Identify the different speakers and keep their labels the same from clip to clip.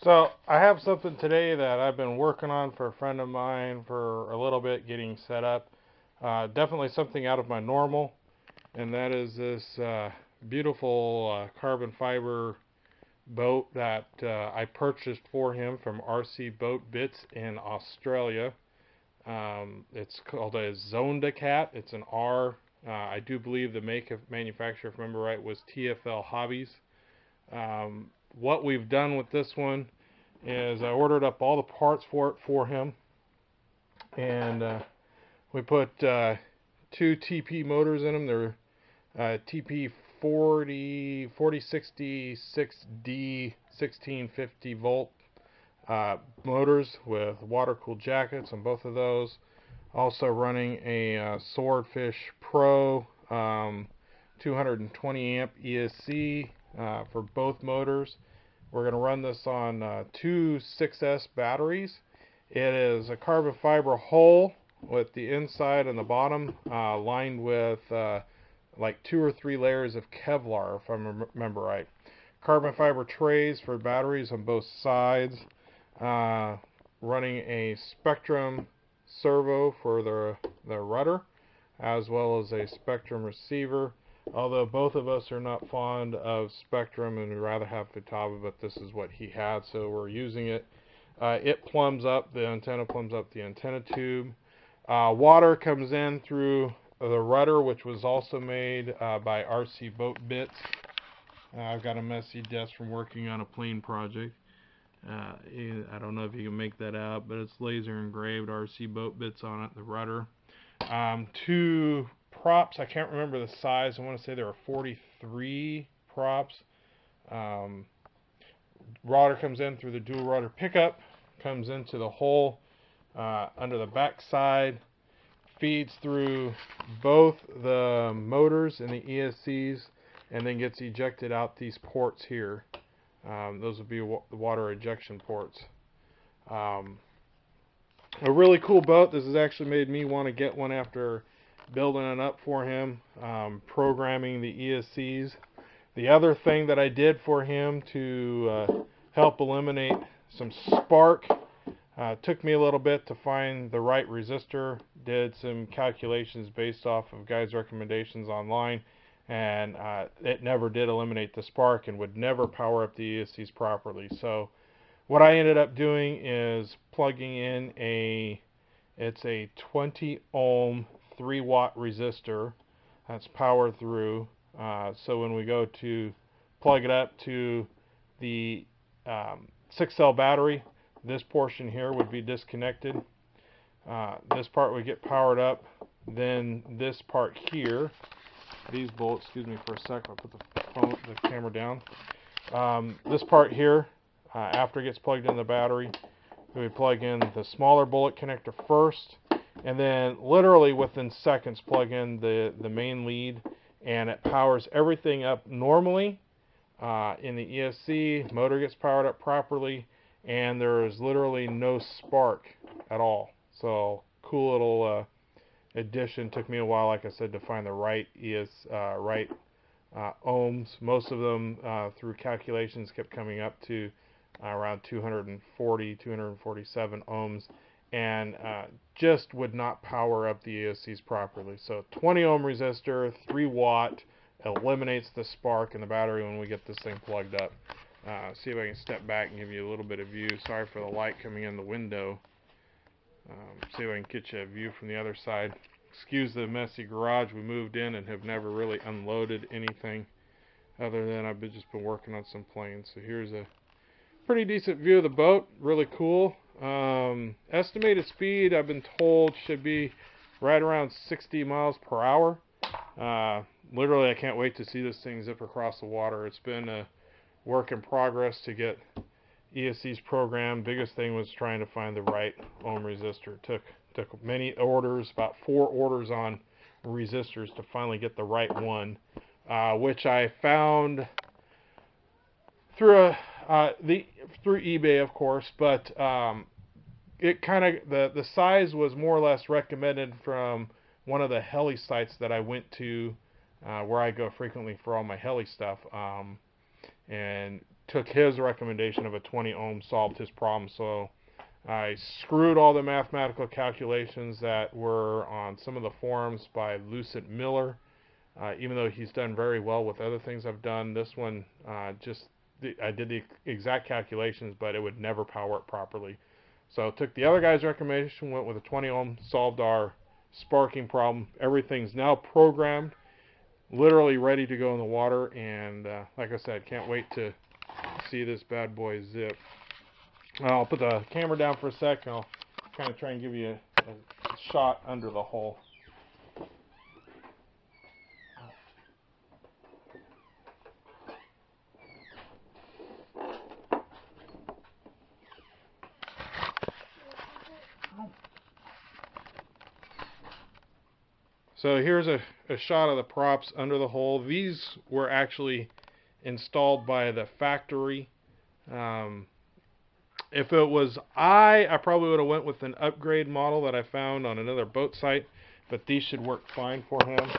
Speaker 1: So I have something today that I've been working on for a friend of mine for a little bit, getting set up. Definitely something out of my normal, and that is this beautiful carbon fiber boat that I purchased for him from RC Boat Bits in Australia. It's called a Zonda Cat. It's an R. I do believe the make of manufacturer, if I remember right, was TFL Hobbies. What we've done with this one is I ordered up all the parts for it for him, and we put two TP motors in them. They're TP 4066D 1650 volt motors with water cooled jackets on both of those. Also running a Swordfish Pro 220 amp ESC for both motors. We're going to run this on two 6S batteries. It is a carbon fiber hull with the inside and the bottom lined with like 2 or 3 layers of Kevlar, if I remember right. Carbon fiber trays for batteries on both sides. Running a Spectrum servo for the rudder, as well as a Spectrum receiver. Although both of us are not fond of Spectrum and we'd rather have Futaba, but this is what he had, so we're using it. It plumbs up, the antenna plumbs up the antenna tube. Water comes in through the rudder, which was also made by RC Boat Bits. I've got a messy desk from working on a plane project. I don't know if you can make that out, but it's laser engraved RC Boat Bits on it, the rudder. Two props, I can't remember the size, I want to say there are 43 props. Rudder comes in through the dual rudder pickup, comes into the hole under the back side, feeds through both the motors and the ESCs, and then gets ejected out these ports here. Those would be the water ejection ports. A really cool boat. This has actually made me want to get one after building it up for him, programming the ESCs. The other thing that I did for him to help eliminate some spark, took me a little bit to find the right resistor, did some calculations based off of guys' recommendations online, and it never did eliminate the spark and would never power up the ESCs properly. So what I ended up doing is plugging in it's a 20 ohm 3 watt resistor that's powered through. So when we go to plug it up to the 6 cell battery, this portion here would be disconnected. This part would get powered up. Then this part here, these bolts, excuse me for a sec, I'll put the camera down. This part here, after it gets plugged in the battery, we plug in the smaller bullet connector first, and then literally within seconds plug in the main lead, and it powers everything up normally in the ESC. Motor gets powered up properly, and there is literally no spark at all. So cool little addition. Took me a while, like I said, to find the right ohms. Most of them through calculations kept coming up to around 240, 247 ohms, and just would not power up the ESCs properly. So 20 ohm resistor, 3 watt, eliminates the spark in the battery when we get this thing plugged up. See if I can step back and give you a little bit of view. Sorry for the light coming in the window. See if I can get you a view from the other side. Excuse the messy garage. We moved in and have never really unloaded anything other than I've just been working on some planes. So here's a pretty decent view of the boat. Really cool. Estimated speed, I've been told, should be right around 60 miles per hour. Literally, I can't wait to see this thing zip across the water. It's been a work in progress to get ESCs programmed. Biggest thing was trying to find the right ohm resistor. Took many orders, about 4 orders on resistors to finally get the right one, which I found through through eBay, of course, but it kind of the size was more or less recommended from one of the heli sites that I went to, where I go frequently for all my heli stuff, and took his recommendation of a 20 ohm, solved his problem. So I screwed all the mathematical calculations that were on some of the forums by Lucent Miller. Even though he's done very well with other things I've done, this one I did the exact calculations, but it would never power it properly. So took the other guy's recommendation, went with a 20 ohm, solved our sparking problem. Everything's now programmed, literally ready to go in the water, and like I said, can't wait to see this bad boy zip. I'll put the camera down for a sec, and I'll kind of try and give you a shot under the hull. So here's a shot of the props under the hull. These were actually installed by the factory. If it was I probably would have went with an upgrade model that I found on another boat site, but these should work fine for him.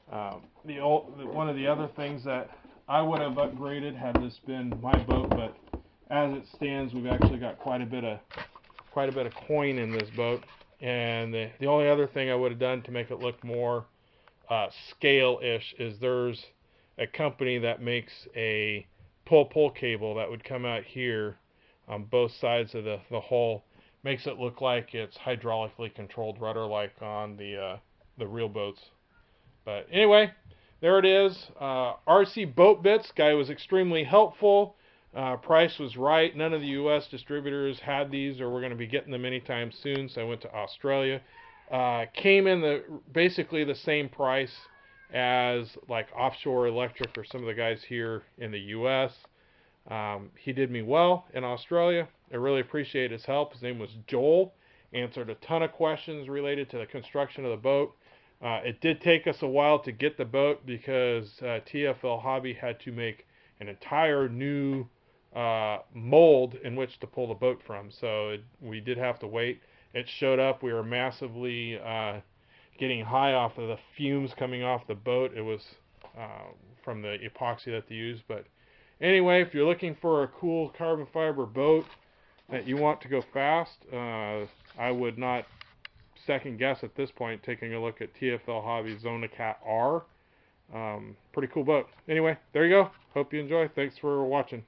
Speaker 1: One of the other things that I would have upgraded had this been my boat, but as it stands, we've actually got quite a bit of coin in this boat. And the only other thing I would have done to make it look more scale-ish is there's a company that makes a pull cable that would come out here on both sides of the hull. Makes it look like it's hydraulically controlled rudder like on the real boats. But anyway, there it is. RC Boat Bits. Guy was extremely helpful. Price was right. None of the U.S. distributors had these, or we're going to be getting them anytime soon, so I went to Australia. Came in basically the same price as like Offshore Electric or some of the guys here in the U.S. He did me well in Australia. I really appreciate his help. His name was Joel. Answered a ton of questions related to the construction of the boat. It did take us a while to get the boat because TFL Hobby had to make an entire new mold in which to pull the boat from, so we did have to wait. It showed up. We were massively getting high off of the fumes coming off the boat. It was from the epoxy that they use. But anyway, if you're looking for a cool carbon fiber boat that you want to go fast, I would not second guess at this point taking a look at TFL Hobby Zonda Cat R. Pretty cool boat. Anyway, there you go. Hope you enjoy. Thanks for watching.